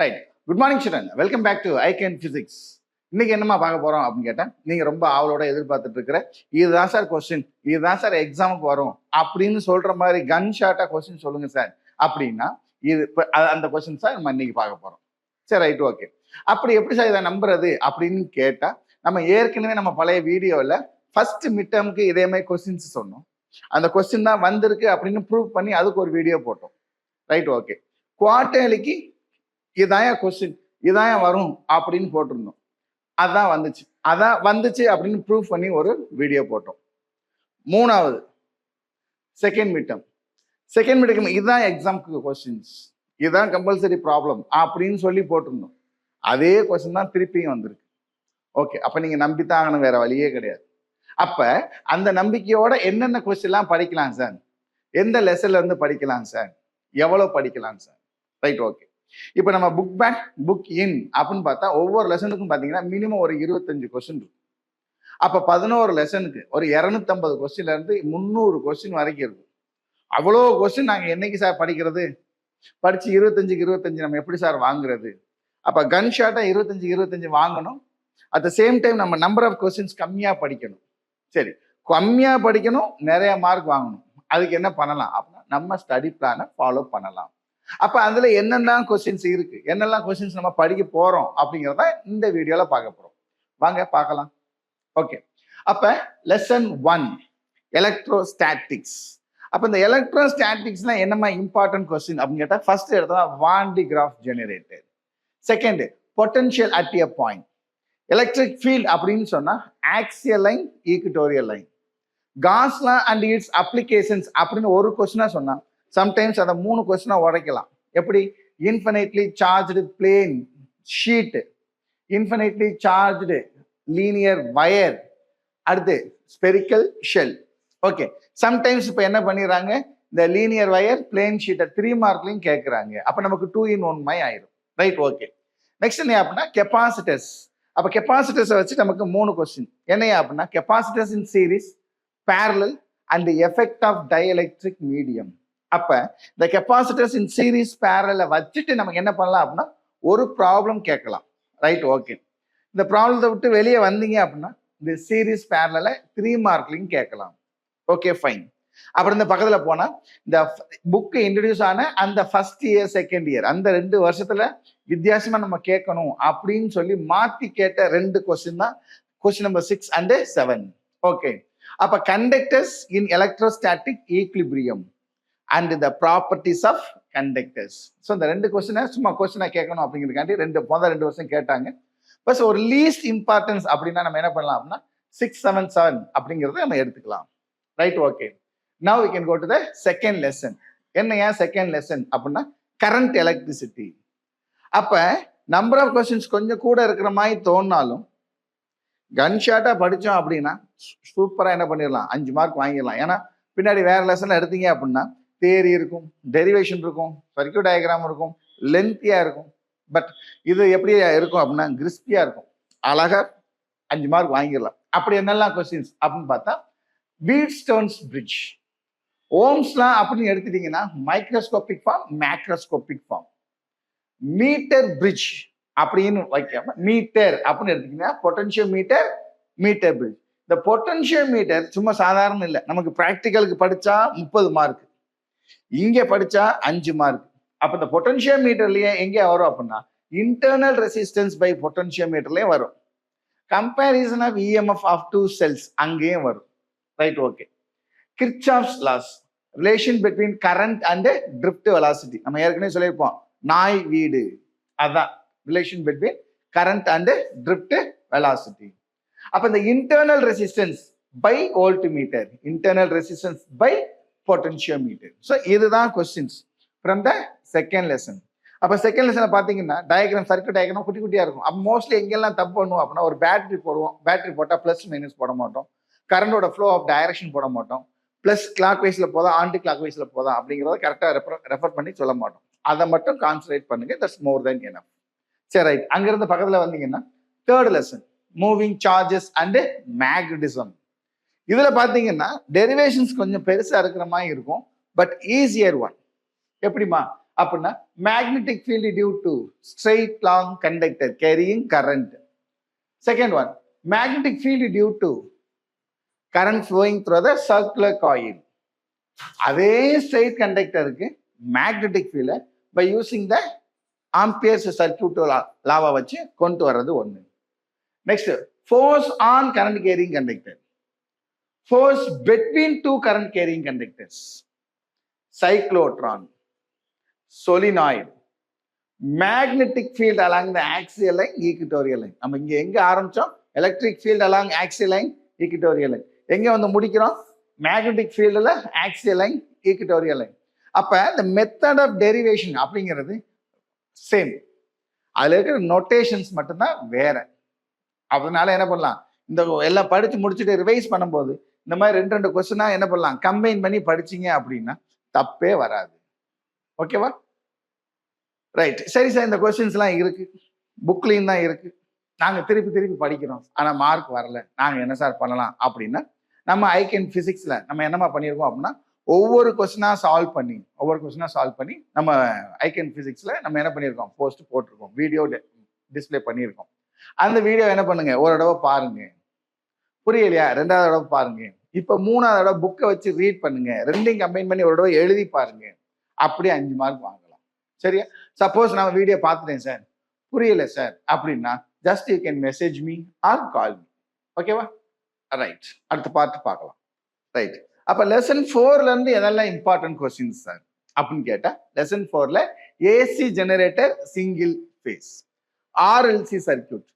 Right. Good morning children. Welcome back to I can physics. இன்னைக்கு என்னமா பார்க்க போறோம் அப்படின்னு கேட்டேன். நீங்க ரொம்ப ஆவலோட எதிர்பார்த்துட்டு இருக்கிற இதுதான் சார் கொஸ்டின், இதுதான் சார் எக்ஸாமுக்கு வரும் அப்படின்னு சொல்ற மாதிரி கன் ஷாட்டா கொஸ்டின் சொல்லுங்க சார் அப்படின்னா இது அந்த கொஸ்டின் சார் நம்ம இன்னைக்கு பார்க்க போறோம். சரி, ரைட், ஓகே. அப்படி எப்படி சார் இதை நம்புறது அப்படின்னு கேட்டா, நம்ம ஏற்கனவே நம்ம பழைய வீடியோவில் ஃபர்ஸ்ட் மிட் டேர்முக்கு இதே மாதிரி கொஸ்டின்ஸ் சொன்னோம். அந்த கொஸ்டின் தான் வந்திருக்கு அப்படின்னு ப்ரூவ் பண்ணி அதுக்கு ஒரு வீடியோ போட்டோம். Right, okay. குவார்டர்லிக்கு இதான் கொஸ்டின், இதான் வரும் அப்படின்னு போட்டிருந்தோம். அதான் வந்துச்சு அப்படின்னு ப்ரூவ் பண்ணி ஒரு வீடியோ போட்டோம். மூணாவது செகண்ட் மிட்டம் இதுதான் எக்ஸாம்க்கு கொஸ்டின்ஸ், இதுதான் கம்பல்சரி ப்ராப்ளம் அப்படின்னு சொல்லி போட்டிருந்தோம். அதே கொஸ்டின் தான் திருப்பியும் வந்திருக்கு. ஓகே, அப்ப நீங்க நம்பித்தான் ஆகணும், வேற வழியே கிடையாது. அப்ப அந்த நம்பிக்கையோட என்னென்ன கொஸ்டின்லாம் படிக்கலாம் சார், எந்த லெசன்ல இருந்து படிக்கலாம் சார், எவ்வளவு படிக்கலாம் சார். Right, okay. இப்போ நம்ம புக் பேக் புக் இன் அப்படின்னு பார்த்தா ஒவ்வொரு லெசனுக்கும் பார்த்தீங்கன்னா மினிமம் ஒரு 25 கொஸ்டின் இருக்கும். அப்போ 11 லெசனுக்கு ஒரு 250 கொஸ்டின்ல இருந்து 300 கொஸ்டின் வரைக்கும் இருக்கும். அவ்வளோ கொஸ்டின் நாங்கள் என்னைக்கு சார் படிக்கிறது? படிச்சு 25 நம்ம எப்படி சார் வாங்குறது? அப்போ கன் ஷாட்டா 25 வாங்கணும். அட் த சேம் டைம் நம்ம நம்பர் ஆஃப் கொஸ்டின்ஸ் கம்மியாக படிக்கணும். சரி, கம்மியாக படிக்கணும், நிறைய மார்க் வாங்கணும். அதுக்கு என்ன பண்ணலாம் அப்படின்னா நம்ம ஸ்டடி பிளானை ஃபாலோ பண்ணலாம். அப்ப அதுல என்னெல்லாம் கொஸ்டின்ஸ் இருக்கு, என்னெல்லாம் கொஸ்டின்ஸ் நம்ம படிக்க போறோம் அப்படிங்கிறத இந்த வீடியோல பார்க்க போறோம். வாங்க பார்க்கலாம். ஓகே, அப்ப லெசன் 1 எலக்ட்ரோஸ்டாட்டிக்ஸ். அப்ப இந்த எலக்ட்ரோஸ்டாட்டிக்ஸ்னா என்னமா இம்பார்ட்டன்ட் கொஸ்டின் அப்படின்னு கேட்டா, ஃபர்ஸ்ட் எடுத்தா Van de Graaff generator. Second potential at a point. Electric field அப்படின்னு சொன்னா axial line, equatorial line. Gauss law and its applications அப்படின்னு ஒரு கொஸ்டினா சொன்னா சம்டைம்ஸ் அதை 3 கொஸ்டினா உடைக்கலாம். எப்படி? Infinitely charged plane sheet, infinitely charged linear wire, அடுத்து ஸ்பெரிக்கல் ஷெல். ஓகே, சம்டைம்ஸ் இப்போ என்ன பண்ணிடுறாங்க, இந்த லீனியர் வயர் பிளேன் ஷீட்டை 3 மார்க்லையும் கேட்குறாங்க. அப்போ நமக்கு 2 in 1 மாதிரி ஆயிடும். Right, okay. நெக்ஸ்ட் என்ன அப்படின்னா கெப்பாசிட்டர்ஸ். அப்போ கெப்பாசிட்டர்ஸை வச்சு நமக்கு 3 கொஸ்டின். என்னையா அப்படின்னா capacitors in series, parallel and effect of dielectric medium. அப்ப இந்த கெப்பாசிட்டர்ஸ் இன் சீரீஸ் பேரல வச்சுட்டு நமக்கு என்ன பண்ணலாம் அப்படின்னா ஒரு ப்ராப்ளம் கேட்கலாம். Right, okay. இந்த ப்ராப்ளத்தை விட்டு வெளியே வந்தீங்க அப்படின்னா இந்த சீரீஸ் பேரல 3 மார்க்லையும் கேட்கலாம். Okay, fine. அப்புறம் இந்த பக்கத்துல போனா இந்த புக்கு இன்ட்ரடியூஸ் ஆன அந்த ஃபர்ஸ்ட் இயர் செகண்ட் இயர் அந்த 2 வருஷத்துல வித்தியாசமா நம்ம கேட்கணும் அப்படின்னு சொல்லி மாத்தி கேட்ட 2 கொஸ்டின் தான் கொஸ்டின் நம்பர் 6 and 7. ஓகே, அப்ப conductors in electrostatic equilibrium and the properties of conductors. So இந்த 2 கொஸ்டினை சும்மா கொஸ்டினை கேட்கணும் அப்படிங்கிறதுக்காண்டி 2 வருஷம் கேட்டாங்க. பஸ் ஒரு லீஸ்ட் இம்பார்ட்டன்ஸ் அப்படின்னா நம்ம என்ன பண்ணலாம் அப்படின்னா 677 அப்படிங்கிறத நம்ம எடுத்துக்கலாம். Right, okay. Now we can go to the second lesson. என்னையா செகண்ட் லெசன் அப்படின்னா கரண்ட் எலக்ட்ரிசிட்டி. அப்ப நம்பர் ஆஃப் கொஸ்டின்ஸ் கொஞ்சம் கூட இருக்கிற மாதிரி தோணினாலும் கன் ஷாட்டா படித்தோம் அப்படின்னா சூப்பரா என்ன பண்ணிடலாம், 5 மார்க் வாங்கிடலாம். ஏன்னா பின்னாடி வேற லெசன்ல எடுத்தீங்க அப்படின்னா தியரி இருக்கும், டெரிவேஷன் இருக்கும், சர்க்யூட் டயக்ராம் இருக்கும், லென்த்தியா இருக்கும். பட் இது எப்படி இருக்கும் அப்படின்னா கிறிஸ்பியா இருக்கும், அழகா 5 மார்க் வாங்கிடலாம். அப்படி என்னெல்லாம் கொஸ்டின்ஸ் அப்படின்னு பார்த்தா வீட்ஸ்டோன்ஸ் பிரிட்ஜ், ஓம்ஸ்லாம் அப்படின்னு எடுத்துட்டீங்கன்னா microscopic form, macroscopic form. Metre bridge அப்படின்னு வைக்காம மீட்டர் அப்படின்னு எடுத்துட்டீங்கன்னா பொட்டன்ஷியல் மீட்டர், மீட்டர் பிரிட்ஜ். இந்த பொட்டன்ஷியல் மீட்டர் சும்மா சாதாரண இல்லை, நமக்கு ப்ராக்டிக்கலுக்கு படிச்சா 30 மார்க், இங்க படிச்சா 5 மார்க். அப்ப இந்த பொட்டன்ஷியல் மீட்டர்லயே எங்கே வரும் அப்படின்னா இன்டர்னல் ரெசிஸ்டன்ஸ் பை பொட்டன்ஷியல் மீட்டர்லயே வரும். Comparison of EMF of 2 cells அங்கேயும் வரும். Right, okay. Kirchhoff's laws, relation between current and drift velocity. நம்ம ஏற்கனவே சொல்லியிருப்போம், நாய் வீடு, அதான் relation between current and drift velocity. அப்ப இந்த internal resistance by voltmeter, internal resistance by potentiometer. So இதுதான் questions from the second lesson. அப்போ செகண்ட் லெசனை பார்த்தீங்கன்னா டயக்ராம், சர்க்யூட் டயக்ராம் குட்டி குட்டியாக இருக்கும். அப்போ மோஸ்ட்லி எங்கெல்லாம் தப்பு பண்ணுவோம் அப்படின்னா ஒரு பேட்டரி போடுவோம், பேட்டரி போட்டால் ப்ளஸ் மைனஸ் போட மாட்டோம், கரண்டோட ஃப்ளோ ஆஃப் டைரக்ஷன் போட மாட்டோம், ப்ளஸ் கிளாக் வைஸில் போதா ஆன்டி கிளாக் வைஸில் போதா அப்படிங்கிறத கரெக்டாக ரெஃபர் பண்ணி சொல்ல மாட்டோம். அதை மட்டும் கான்சன்ட்ரேட் பண்ணுங்க, தட்ஸ் மோர் தென் எனஃப். சரி, ரைட். அங்கிருந்து பக்கத்தில் வந்தீங்கன்னா third lesson moving charges and magnetism. இதுல பாத்தீங்கன்னா டெரிவேஷன்ஸ் கொஞ்சம் பெருசா இருக்கிற மாதிரி இருக்கும், பட் ஈஸியர் ஒன். எப்படிமா அப்படின்னா magnetic field due to straight long conductor carrying current. Second one magnetic field due to current flowing through the circular coil. அதே ஸ்ட்ரெயிட் கண்டக்டருக்கு மேக்னெட்டிக் ஃபீல்டை by using the ampere's circuit லாவை வச்சு கொண்டு வர்றது ஒன்று. Next force on current carrying conductor, force between two current carrying conductors, cyclotron, solenoid, magnetic field along the axial line, equatorial line. நம்ம இங்க எங்க ஆரம்பிச்சோம்? Electric field along axial line, equatorial line. எங்க வந்து முடிக்கிறோம்? மேக்னெட்டிக் ஃபீல்டில் ஆக்சியல் லைன், ஈக்குட்டோரியல் லைன். அப்ப இந்த மெத்தட் ஆஃப் டெரிவேஷன் அப்படிங்கிறது சேம், அதுல இருக்கிற நோட்டேஷன்ஸ் மட்டும்தான் வேற. அதனால என்ன பண்ணலாம், இந்த எல்லாம் படிச்சு முடிச்சுட்டு ரிவைஸ் பண்ணும்போது இந்த மாதிரி ரெண்டு ரெண்டு கொஸ்டினா என்ன பண்ணலாம், கம்பைன் பண்ணி படிச்சீங்க அப்படின்னா தப்பே வராது. ஓகேவா? ரைட். சரி சார், இந்த கொஸ்டின்ஸ்லாம் இருக்கு, புக்லையும் தான் இருக்கு, நாங்கள் திருப்பி திருப்பி படிக்கிறோம், ஆனால் மார்க் வரல, நாங்கள் என்ன சார் பண்ணலாம் அப்படின்னா, நம்ம ஐகேன் ஃபிசிக்ஸில் நம்ம என்னமா பண்ணியிருக்கோம் அப்படின்னா, ஒவ்வொரு கொஸ்டினாக சால்வ் பண்ணி நம்ம ஐகேன் ஃபிசிக்ஸில் நம்ம என்ன பண்ணியிருக்கோம், போஸ்ட் போட்டிருக்கோம், வீடியோ டிஸ்பிளே பண்ணியிருக்கோம். அந்த வீடியோ என்ன பண்ணுங்க, ஒரு தடவை பாருங்க, புரியலையா ரெண்டாவது தடவை பாருங்க, இப்போ மூணாவது தடவை புக்கை வச்சு ரீட் பண்ணுங்க, ரெண்டையும் கம்பைன் பண்ணி ஒரு தடவை எழுதி பாருங்க, அப்படியே 5 மார்க் வாங்கலாம். சரியா? சப்போஸ் நான் வீடியோ பார்த்துட்டேன் சார், புரியல சார் அப்படின்னா just you can message me or call me. ஓகேவா? ரைட், அடுத்த பார்ட் பார்க்கலாம். ரைட். அப்ப லெசன் 4ல இருந்து எதெல்லாம் இம்பார்ட்டன்ட் கொஸ்டின்ஸ் சார் அப்படின்னு கேட்டா, லெசன் 4ல AC generator, single phase, RLC circuit,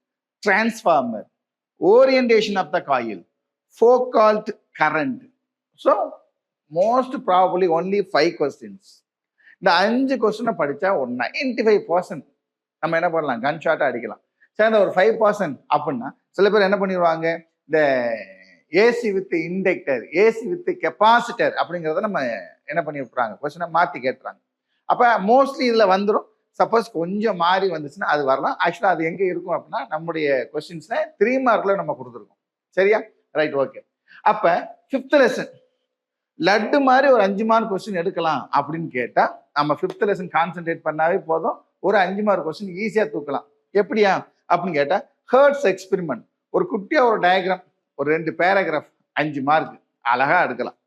transformer, orientation of the coil, Foucault current. So most probably only 5 questions. இந்த 5 கொஸ்டினை படிச்சா 95% நம்ம என்ன பண்ணலாம், கன் ஷாட்டா அடிக்கலாம். சரி, இந்த ஒரு 5% அப்படின்னா சில பேர் என்ன பண்ணிடுவாங்க, இந்த AC with inductor, AC with capacitor அப்படிங்கிறத நம்ம என்ன பண்ணி விட்டுறாங்க, கொஸ்டினை மாற்றி கேட்டுறாங்க. அப்போ மோஸ்ட்லி இதில் வந்துடும். சப்போஸ் கொஞ்சம் மாறி வந்துச்சுன்னா அது வரலாம். ஆக்சுவலாக அது எங்கே இருக்கும் அப்படின்னா, நம்முடைய கொஸ்டின்ஸை 3 மார்க்கில் நம்ம கொடுத்துருக்கோம். சரியா? Right, okay. அப்போ 5th லெசன் லட்டு மாதிரி ஒரு 5 மார்க் கொஸ்டின் எடுக்கலாம் அப்படின்னு கேட்டால், நம்ம 5th லெசன் கான்சென்ட்ரேட் பண்ணாவே போதும், ஒரு 5 மார்க் கொஸ்டின் ஈஸியாக தூக்கலாம். எப்படியா அப்படின்னு கேட்டால், ஹெர்ட்ஸ் எக்ஸ்பெரிமெண்ட், ஒரு குட்டியாக ஒரு டயக்ராம், ஒரு 2 பேராகிராஃப், 5 மார்க் அழகா எடுக்கலாம்.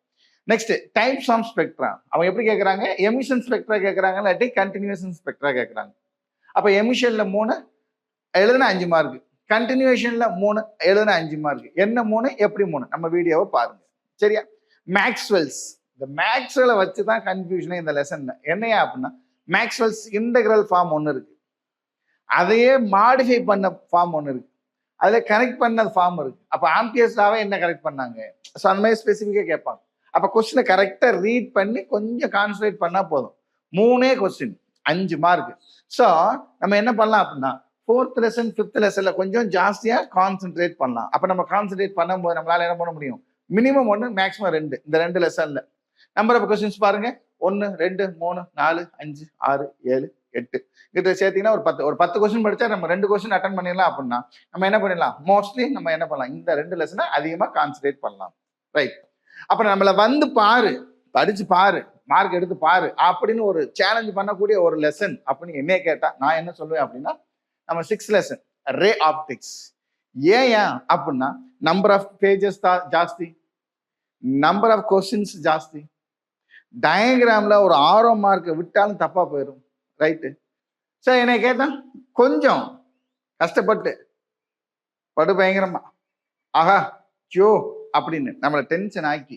Next types of spectra. அவங்க எப்படி கேட்குறாங்க, எமிஷன் ஸ்பெக்ட்ரா கேட்குறாங்க, இல்லாட்டி கண்டினியூஷன் ஸ்பெக்ட்ரா கேட்குறாங்க. அப்போ எமிஷன்ல 3 எழுதுனா 5 மார்க், கண்டினியூஷன்ல 3 எழுதுனா 5 மார்க். என்ன 3 எப்படி 3 நம்ம வீடியோவை பாருங்க. சரியா? மேக்ஸ்வெல்ஸ், இந்த மேக்ஸ்வெல்லை வச்சு தான் கன்ஃபியூஷனே இந்த லெசன்ல. என்னையா அப்படின்னா, மேக்ஸ்வெல்ஸ் இன்டெக்ரல் ஃபார்ம் ஒன்று இருக்கு, அதையே மாடிஃபை பண்ண ஃபார்ம் ஒன்று இருக்கு, அதில் கனெக்ட் பண்ண ஃபார்ம் இருக்கு. அப்போ ஆம்பியர்ஸ்லாவே என்ன கரெக்ட் பண்ணாங்க, ஸோ அந்த மாதிரி ஸ்பெசிஃபிக்காக கேட்பாங்க. அப்போ கொஸ்டினை கரெக்டாக ரீட் பண்ணி கொஞ்சம் கான்சன்ட்ரேட் பண்ணால் போதும், 3 கொஸ்டின் 5 மார்க். ஸோ நம்ம என்ன பண்ணலாம் அப்படின்னா, 4th லெசன் 5th லெசன்ல கொஞ்சம் ஜாஸ்தியாக கான்சென்ட்ரேட் பண்ணலாம். அப்போ நம்ம கான்சென்ட்ரேட் பண்ணும்போது நம்மளால என்ன பண்ண முடியும், மினிமம் 1 மேக்ஸிமம் 2, இந்த 2 லெசன்ல நம்பர் ஆஃப் கொஸ்டின்ஸ் பாருங்க, 1 2 3 4 5 6 7 8 இதை சேர்த்தீங்கன்னா ஒரு 10 கொஸ்டின் படிச்சா நம்ம 2 கொஸ்டின் அட்டன் பண்ணிடலாம். அப்படின்னா நம்ம என்ன பண்ணிடலாம், மோஸ்ட்லி நம்ம என்ன பண்ணலாம், இந்த 2 லெசனை அதிகமாக கான்சென்ட்ரேட் பண்ணலாம். ரைட். அப்புறம் நம்மளை வந்து பாரு, படிச்சு பாரு, மார்க் எடுத்து பாரு அப்படின்னு ஒரு சேலஞ்ச் பண்ணக்கூடிய ஒரு லெசன் அப்படின்னு என்ன கேட்டா நான் என்ன சொல்லுவேன் அப்படின்னா, நம்ம 6th லெசன் ரே ஆப்டிக்ஸ். ஏன் அப்படின்னா, நம்பர் ஆஃப் பேஜஸ் ஜாஸ்தி, நம்பர் ஆஃப் கொஸ்டின்ஸ் ஜாஸ்தி, டயக்ராம்ல ஒரு 6 மார்க் விட்டாலும் தப்பா போயிடும். ரைட்டு. சரி, என்னை கேட்டா கொஞ்சம் கஷ்டப்பட்டு பயங்கரமா ஆஹா ஜோ அப்படின்னு நம்மளை டென்ஷன் ஆக்கி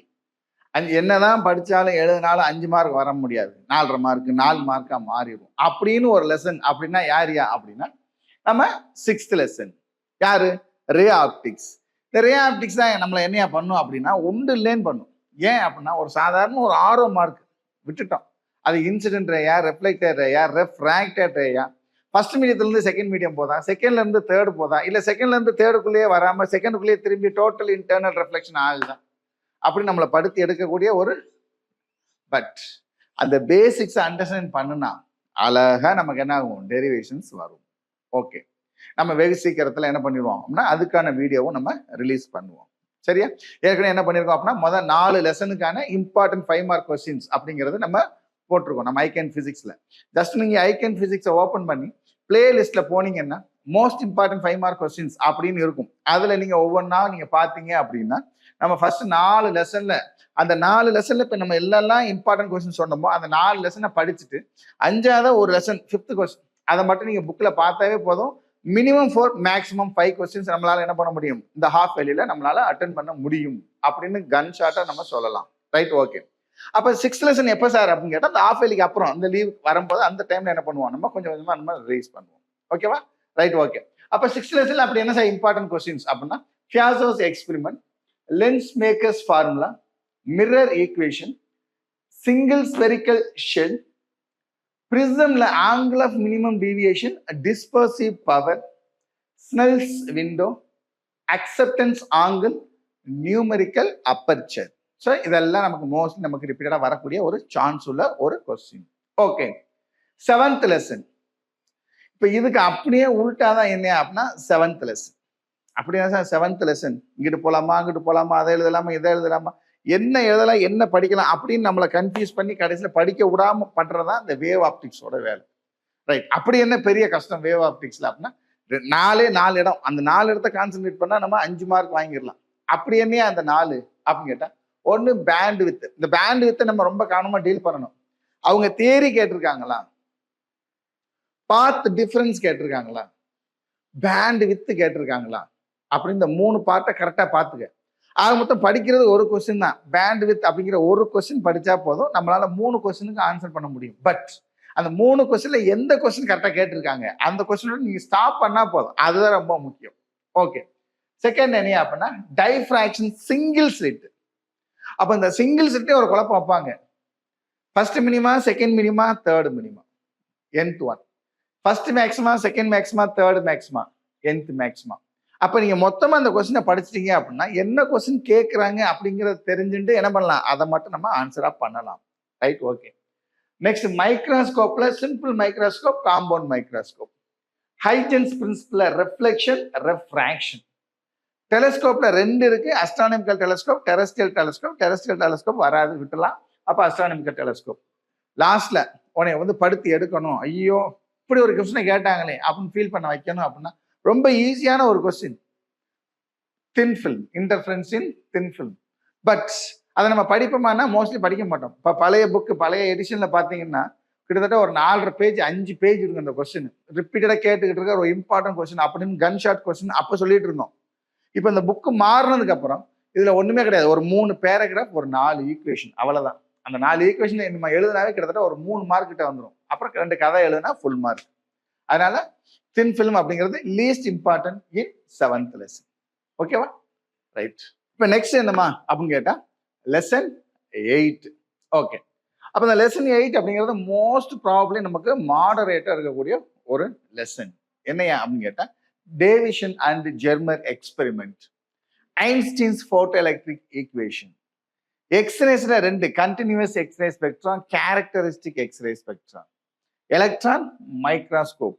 என்னதான் படிச்சாலும் எழுதினாலும் 5 மார்க் வர முடியாது, 4.5 மார்க் 4 மார்க்கா மாறிடும் அப்படின்னு ஒரு லெசன். அப்படின்னா யாரியா அப்படின்னா நம்ம 6th லெசன். யாரு? Ray optics. இந்த ரே ஆப்டிக்ஸ் தான் நம்மளை என்னையா பண்ணும் அப்படின்னா, ஒன்று இல்லைன்னு பண்ணும். ஏன் அப்படின்னா, ஒரு சாதாரண ஒரு 6 மார்க் விட்டுட்டோம், அது இன்சிடென்ட் ரேயா, ரெஃப்ளெக்டட் ரேயா, ரெஃப்ராக்டட் ரேயா, ஃபர்ஸ்ட் மீடியத்துலேருந்து செகண்ட் மீடியம் போதா, செகண்ட்ல இருந்து தேர்டு போதா, இல்லை செகண்ட்ல இருந்து தேர்டுக்குள்ளேயே வராமல் செகண்டுக்குள்ளேயே திரும்பி டோட்டல் இன்டர்னல் ரெஃப்ளெக்ஷன் ஆகுதான், அப்படி நம்மளை படுத்தி எடுக்கக்கூடிய ஒரு. பட் அந்த பேசிக்ஸை அண்டர்ஸ்டாண்ட் பண்ணுனா அழகா நமக்கு என்ன ஆகும், டெரிவேஷன்ஸ் வரும். ஓகே, நம்ம வெகு சீக்கிரத்தில் என்ன பண்ணிடுவோம் அப்படின்னா, அதுக்கான வீடியோவும் நம்ம ரிலீஸ் பண்ணுவோம். சரியா? ஏற்கனவே என்ன பண்ணியிருக்கோம் அப்படின்னா, முதல் 4 லெசனுக்கான இம்பார்ட்டன்ட் 5 மார்க் கொஸ்டின்ஸ் அப்படிங்கிறது நம்ம போட்டிருக்கோம் நம்ம ஐகேன் பிசிக்ஸ்ல. ஜஸ்ட் நீங்க ஐகேன் பிசிக்ஸை ஓப்பன் பண்ணி பிளேலிஸ்ட்ல போனீங்கன்னா மோஸ்ட் இம்பார்ட்டன்ட் 5 மார்க் கொஸ்டின்ஸ் அப்படின்னு இருக்கும். அதுல நீங்க ஒவ்வொன்றா நீங்க பாத்தீங்க அப்படின்னா நம்ம ஃபர்ஸ்ட் 4 லெசன்ல அந்த 4 லெசன்ல இப்ப நம்ம எல்லாம் இம்பார்ட்டன்ட் கொஸ்டின் சொன்னோமோ அந்த 4 லெசனை படிச்சுட்டு 5வது ஒரு லெசன் 5th கொஸ்டின் அதை மட்டும் நீங்க புக்ல பார்த்தாவே போதும். மினிமம் 4 மேக்ஸிமம் 5 கொஸ்டின்ஸ் நம்மளால என்ன பண்ண முடியும், இந்த ஹாஃப் வேலியில நம்மளால அட்டன் பண்ண முடியும் அப்படின்னு கன் ஷாட்டா நம்ம சொல்லலாம். Right, okay. அப்ப 6th லெசன் எப்ப சார் அப்படின்னு கேட்டா அந்த ஹாஃப் வேலிக்கு அப்புறம் அந்த லீவ் வரும்போது அந்த டைம்ல என்ன பண்ணுவோம், நம்ம கொஞ்சம் கொஞ்சமா நம்ம ரிலீஸ் பண்ணுவோம். ஓகேவா? Right, okay. அப்ப 6th லெசன்ல அப்படி என்ன சார் இம்பார்ட்டன்ட் கொஸ்டின்ஸ் அப்படின்னா Fizeau's experiment, lens makers formula, mirror equation, single spherical shell, பிரிசம்ல angle of minimum deviation, dispersive power, Snell's window, acceptance angle, numerical aperture. So இதெல்லாம் நமக்கு ரிப்பீட்டடா வரக்கூடிய ஒரு சான்ஸ் உள்ள ஒரு கொஸ்டின். Okay, 7th lesson. இப்ப இதுக்கு அப்படியே உள்டாதான் என்ன அப்படின்னா 7th லெசன். அப்படின்னா சார் 7th லெசன் இங்கிட்டு போலாமா அங்கிட்டு போலாமா, அதை எழுதலாமா இதை எழுதலாமா, என்ன எழுதலாம் என்ன படிக்கலாம் அப்படின்னு நம்மளை கன்ஃபியூஸ் பண்ணி கடைசியில் படிக்க விடாம பண்றதா இந்த வேவ் ஆப்டிக்ஸோட வேலை. ரைட், அப்படி என்ன பெரிய கஷ்டம் வேவ் ஆப்டிக்ஸ்ல அப்படின்னா 4 இடம், அந்த 4 இடத்த கான்சென்ட்ரேட் பண்ணா நம்ம 5 மார்க் வாங்கிடலாம். அப்படி என்ன அந்த 4 அப்படின்னு கேட்டா, ஒன்னு பேண்ட் வித். இந்த பேண்ட் வித்தை நம்ம ரொம்ப கவனமா டீல் பண்ணணும். அவங்க தியரி கேட்டிருக்காங்களா, பாத் டிஃபரன்ஸ் கேட்டிருக்காங்களா, பேண்ட் வித்து கேட்டிருக்காங்களா அப்படின்னு இந்த 3 பார்ட்டை கரெக்டா பார்த்துக்க. ஆக மொத்தம் படிக்கிறது ஒரு கொஸ்டின் தான். பேண்ட் வித் அப்படிங்கிற ஒரு கொஸ்டின் படிச்சா போதும், நம்மளால 3 கொஸ்டினுக்கு ஆன்சர் பண்ண முடியும். பட் அந்த 3 கொஸ்டின்ல எந்த கொஸ்டின் கரெக்டா கேட்டிருக்காங்க அந்த கொஸ்டினோட நீங்க ஸ்டாப் பண்ணா போதும். அதுதான் ரொம்ப முக்கியம். ஓகே, செகண்ட் என்ன அப்படின்னா டைஃப்ராக்ஷன் சிங்கிள் ஸ்லிட். அப்ப இந்த சிங்கிள் ஸ்லிட்டே ஒரு குழப்பம் வைப்பாங்க. First minima, second minima, third minima, nth one. First maxima, second maxima, third maxima, nth maxima. அப்ப நீங்க மொத்தமா அந்த கொஸ்டினை படிச்சிட்டீங்க அப்படின்னா என்ன கொஸ்டின் கேட்கறாங்க அப்படிங்கறத தெரிஞ்சுட்டு என்ன பண்ணலாம், அதை மட்டும் நம்ம ஆன்சரா பண்ணலாம். Right, okay. நெக்ஸ்ட் மைக்ரோஸ்கோப்ல simple microscope, compound microscope. Huygens principle reflection, refraction. டெலஸ்கோப்ல 2 இருக்கு, astronomical telescope, terrestrial telescope. Terrestrial telescope வராது, விட்டுலாம். அப்ப அஸ்ட்ரானமிக்கல் டெலஸ்கோப். லாஸ்ட்ல உன்னை படுத்தி எடுக்கணும், ஐயோ இப்படி ஒரு கொஸ்டினை கேட்டாங்களே அப்படின்னு ஃபீல் பண்ண வைக்கணும் அப்படின்னா ரொம்ப ஈஸியான ஒரு question, thin film, interference in thin film. But அதை நம்ம படிப்போமானா மோஸ்ட்லி படிக்க மாட்டோம். இப்போ பழைய புக்கு பழைய எடிஷன்ல பார்த்தீங்கன்னா கிட்டத்தட்ட ஒரு 4.5 பேஜ் 5 பேஜ் இருக்கு அந்த கொஸ்டின். ரிப்பீட்டடாக கேட்டுக்கிட்டு இருக்க ஒரு இம்பார்ட்டன்ட் கொஸ்டின் அப்படின்னு கன் ஷாட் கொஸ்டின் அப்போ சொல்லிட்டு இருந்தோம். இப்போ இந்த புக்கு மாறினதுக்கு அப்புறம் இதுல ஒண்ணுமே கிடையாது. ஒரு 3 பேராகிராஃப், ஒரு 4 ஈக்குவேஷன், அவ்வளவுதான். அந்த 4 ஈக்குவேஷன் நம்ம எழுதினாவே கிட்டத்தட்ட ஒரு 3 மார்க் கிட்ட வந்துடும். அப்புறம் 2 கதை எழுதுனா ஃபுல் மார்க். அதனால தின் ஃபில்ம் அப்படிங்கிறது least important in 7th lesson. ஓகேவா? ரைட். இப்போ நெக்ஸ்ட் என்னமா அப்படின்னு கேட்டா லெசன் 8. ஓகே, அப்போ இந்த லெசன் 8 அப்படிங்கிறது மோஸ்ட் ப்ராபப்ளி நமக்கு மாடரேட்டா இருக்கக்கூடிய ஒரு லெசன். என்னையா அப்படின்னு கேட்டா Davisson and Germer experiment, Einstein's photo electric equation, எக்ஸ்ரேஸ்ல 2 continuous X ray spectrum, characteristic X ray spectrum, electron microscope,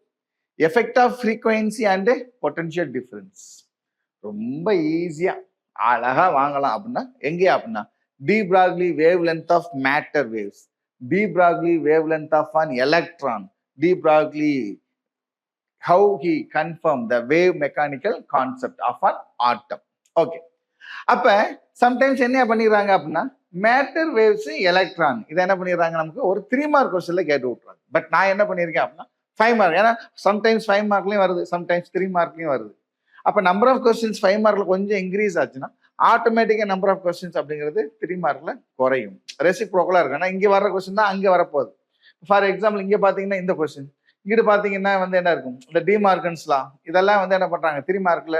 effect of frequency and potential difference. ரொம்ப ஈஸியா அழகா வாங்கலாம். அப்படின்னா எங்கே அப்படின்னா de Broglie wavelength of matter waves, de Broglie wavelength of an electron, de Broglie how he confirmed the wave mechanical concept of an atom. Okay, அப்ப sometimes என்ன பண்ணிடுறாங்க அப்படின்னா மேட்டர் வேவ்ஸ் எலக்ட்ரான் இதை என்ன பண்ணிடுறாங்க நமக்கு ஒரு 3 mark கொஸ்டின்ல கேட்டு விட்டுறாங்க. பட் நான் என்ன பண்ணியிருக்கேன் அப்படின்னா 5 மார்க். ஏன்னா சம்டைம்ஸ் 5 மார்க்லயும் வருது, சம்டைம்ஸ் 3 மார்க்லயும் வருது. அப்ப நம்பர் ஆஃப் கொஸ்டின்ஸ் 5 மார்க்ல கொஞ்சம் இன்க்ரீஸ் ஆச்சுன்னா ஆட்டோமேட்டிக்கா நம்பர் ஆஃப் கொஸ்டின்ஸ் அப்படிங்கிறது 3 மார்க்ல குறையும். ரெசிப்ரோக்கலா இருக்கு. ஆனா இங்க வர்ற கொஸ்டின் தான் அங்க வரப்போகுது. ஃபார் எக்ஸாம்பிள் இங்க பாத்தீங்கன்னா இந்த கொஸ்டின் இங்கிட்டு பாத்தீங்கன்னா என்ன இருக்கும், இந்த டிமார்கன்ஸ்லாம் இதெல்லாம் என்ன பண்றாங்க 3 மார்க்ல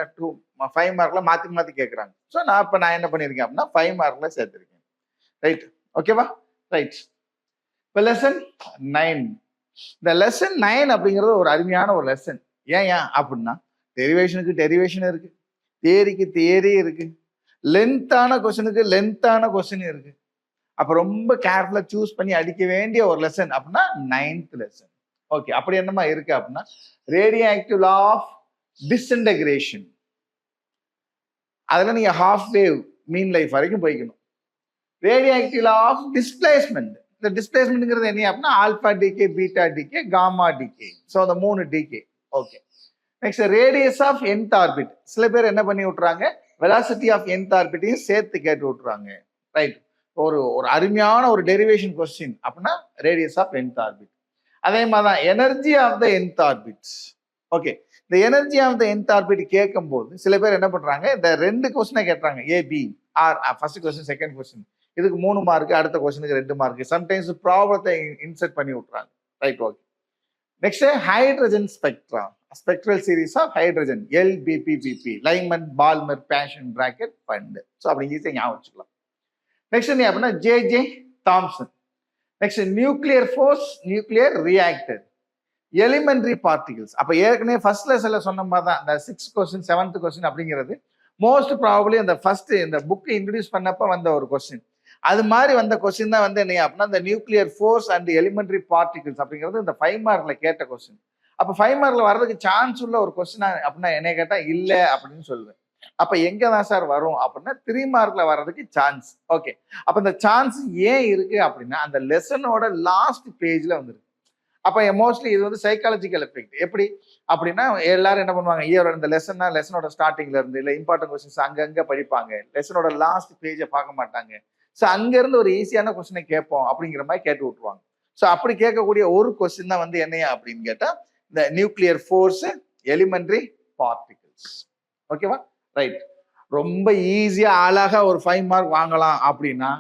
5 மார்க்ல மாத்தி மாத்தி கேட்கறாங்க. ஸோ நான் என்ன பண்ணிருக்கேன் அப்படின்னா 5 மார்க்ல சேர்த்திருக்கேன். ரைட், ஓகேவா? ரைட். இப்போ லெசன் 9. இந்த லெசன் 9 அப்படிங்கிறது ஒரு அருமையான ஒரு லெசன். ஏன் அப்படின்னா டெரிவேஷனுக்கு டெரிவேஷன் இருக்கு, தியரிக்கு தியரி இருக்கு, லென்த்தான கொஸ்டினுக்கு லென்த்தான கொஸ்டின் இருக்கு. அப்ப ரொம்ப கேர்ஃபுல்லா சூஸ் பண்ணி அடிக்க வேண்டிய ஒரு லெசன் அப்படின்னா 9th லெசன். ஓகே, அப்படி என்னமா இருக்கு அப்படின்னா radioactive law of disintegration. அதுல நீங்க ஹாஃப் வேவ் மீன் லைஃப் வரைக்கும் போய்க்கணும். Radioactive law of displacement இந்த டிஸ்பிளேஸ்மெண்ட்ங்கிறது என்ன அப்படின்னா alpha decay, beta decay, gamma decay. So அந்த 3 decay. Okay. Next radius of nth orbit. சில பேர் என்ன பண்ணி விட்டுறாங்க, வெலாசிட்டி ஆஃப் nth ஆர்பிட்டையும் சேர்த்து கேட்டு விட்டுறாங்க. ரைட். ஒரு ஒரு அருமையான ஒரு டெரிவேஷன் கொஸ்டின் அப்படின்னா ரேடியஸ் ஆஃப் nth ஆர்பிட். அதே மாதிரி தான் energy of the nth orbits. Okay. இந்த energy of the nth orbit கேட்கும் போது சில பேர் என்ன பண்றாங்க, இந்த 2 கொஸ்டினை கேட்றாங்க, AB or first question second question. இதுக்கு 3 மார்க், அடுத்த கொஸ்டினுக்கு 2 மார்க். சம்டைம்ஸ் ப்ராப்ளத்தை இன்சர்ட் பண்ணி விட்டுறாங்க. Right. Okay. Next hydrogen spectra, spectral series of hydrogen, LBPPP, Lyman, Balmer, Paschen, Brackett, Pfund. So அப்படி ஈஸியாக ஞாபகம் வச்சுக்கலாம். நெக்ஸ்ட் என்ன அப்படின்னா JJ Thomson. Next nuclear force, nuclear reactor, elementary particles. அப்போ ஏற்கனவே ஃபர்ஸ்ட் லெசன்ல சொன்ன மாதிரி தான் இந்த 6th கொஸ்டின் 7th கொஸ்டின் அப்படிங்கிறது மோஸ்ட் ப்ராபப்ளி அந்த ஃபர்ஸ்ட் இந்த புக் இன்ட்ரடியூஸ் பண்ணப்ப வந்த ஒரு கொஸ்டின். அது மாதிரி வந்த கொஸ்டின் தான் வந்து என்ன அப்படின்னா இந்த nuclear force and elementary particles அப்படிங்கிறது இந்த 5 மார்க்ல கேட்ட கொஸ்டின். அப்போ 5 மார்க்ல வர்றதுக்கு சான்ஸ் உள்ள ஒரு கொஸ்டின் அப்படின்னா என்ன கேட்டா இல்லை அப்படின்னு சொல்லுவேன். அப்ப எங்க தான் சார் வரும் அப்படின்னா 3 மார்க்ல வர்றதுக்கு சான்ஸ். ஓகே. அப்ப இந்த சான்ஸ் ஏன் இருக்கு அப்படின்னா அந்த லெசனோட லாஸ்ட் பேஜ்ல வந்துருக்கு. அப்ப மோஸ்ட்லி இது வந்து சைக்காலஜிக்கல் எஃபெக்ட். எப்படி அப்படின்னா எல்லாரும் என்ன பண்ணுவாங்க, இயரோட இந்த லெசனோட ஸ்டார்டிங்ல இருந்து இல்ல இம்பார்ட்டன்ட் கொஸ்டின்ஸ் அங்கங்க படிப்பாங்க, லெசனோட லாஸ்ட் பேஜை பார்க்க மாட்டாங்க. ஸோ அங்க இருந்து ஒரு ஈஸியான கொஸ்டினை கேட்போம் அப்படிங்கிற மாதிரி கேட்டு விட்டுருவாங்க. ஸோ அப்படி கேட்கக்கூடிய ஒரு கொஸ்டின் தான் வந்து என்னையா அப்படின்னு கேட்டா இந்த நியூக்ளியர் ஃபோர்ஸ், எலிமெண்டரி பார்ட்டிகல்ஸ். ஓகேவா? ரைட். ரொம்ப ஈஸியா அழகா ஒரு 5 மார்க் வாங்கலாம் அப்படின்னா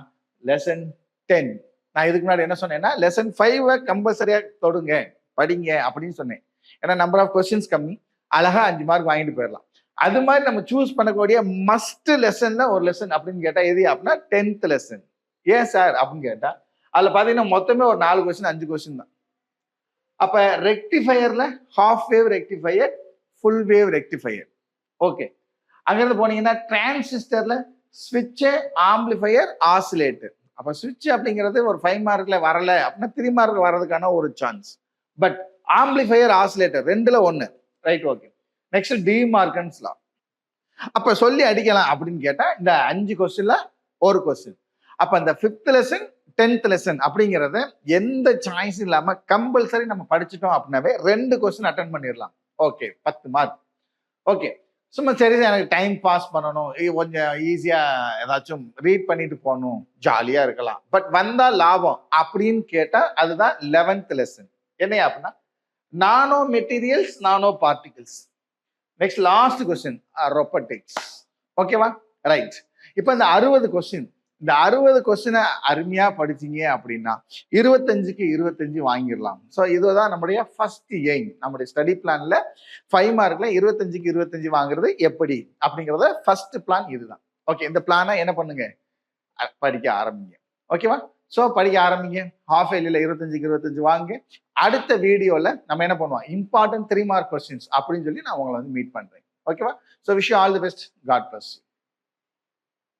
லெசன் 10. நான் இதுக்கு முன்னாடி என்ன சொன்னேன்னா லெசன் 5 கம்பல்சரியா தொடுங்க, படிங்க அப்படின்னு சொன்னேன். ஏன்னா நம்பர் ஆஃப் கொஸ்டின்ஸ் கம்மி, அழகா 5 மார்க் வாங்கிட்டு போயிடலாம். அது மாதிரி நம்ம சூஸ் பண்ணக்கூடிய மஸ்ட் லெசன்ல ஒரு லெசன் அப்படின்னு கேட்டா எது அப்படின்னா 10th லெசன். ஏன் சார் அப்படின்னு கேட்டா அதுல பாத்தீங்கன்னா மொத்தமே ஒரு 4 கொஸ்டின் 5 கொஸ்டின் தான். அப்ப ரெக்டிஃபயர்ல half wave rectifier, full wave rectifier. Okay. அங்கிருந்து போனீங்கன்னா டிரான்சிஸ்டர்ல ஸ்விட்ச், ஆம்பிளிஃபயர், ஆசிலேட்டர். அப்ப ஸ்விட்ச் அப்படிங்கிறது ஒரு 5 மார்க்ல வரல அப்படின்னா 3 மார்க் வர்றதுக்கான ஒரு சான்ஸ். பட் ஆம்பிளிஃபயர், ஆசிலேட்டர் 2ல 1. Right. Okay. Next De Morgan's law. அப்ப சொல்லி அடிக்கலாம் அப்படின்னு கேட்டா இந்த 5 கொஸ்டின்ல ஒரு கொஸ்டின். அப்ப இந்த 5th லெசன் 10th லெசன் அப்படிங்கறத எந்த சாய்ஸ் இல்லாம கம்பல்சரி நம்ம படிச்சுட்டோம் அப்படின்னாவே 2 கொஸ்டின் அட்டன் பண்ணிடலாம். ஓகே. 10 மார்க். ஓகே. சும்மா சரி எனக்கு டைம் பாஸ் பண்ணணும், கொஞ்சம் ஈஸியா ஏதாச்சும் ரீட் பண்ணிட்டு போகணும், ஜாலியா இருக்கலாம், பட் வந்தா லாபம் அப்படின்னு கேட்டா அதுதான் 11th லெசன். என்ன அப்படின்னா nanomaterials, nanoparticles. Next last question robotics. ஓகேவா? ரைட். இப்போ இந்த 60 கொஸ்டின், இந்த 60 கொஸ்டினை அருமையா படிச்சீங்க அப்படின்னா 25க்கு 25 வாங்கிடலாம். ஸோ இதுதான் நம்முடைய ஃபர்ஸ்ட் எய்ம். நம்முடைய ஸ்டடி பிளான்ல 5 மார்க்ல 25க்கு 25 வாங்குறது எப்படி அப்படிங்கிறத ஃபர்ஸ்ட் பிளான் இதுதான். ஓகே. இந்த பிளானை என்ன பண்ணுங்க, படிக்க ஆரம்பிங்க. ஓகேவா? ஸோ படிக்க ஆரம்பிங்க. ஹாஃப் இயர்லியில் 25க்கு 25 வாங்க. அடுத்த வீடியோல நம்ம என்ன பண்ணுவோம், இம்பார்ட்டன்ட் 3 மார்க் கொஸ்டின்ஸ் அப்படின்னு சொல்லி நான் உங்களை வந்து மீட் பண்றேன். ஓகேவா? So wish you all the best. God bless you.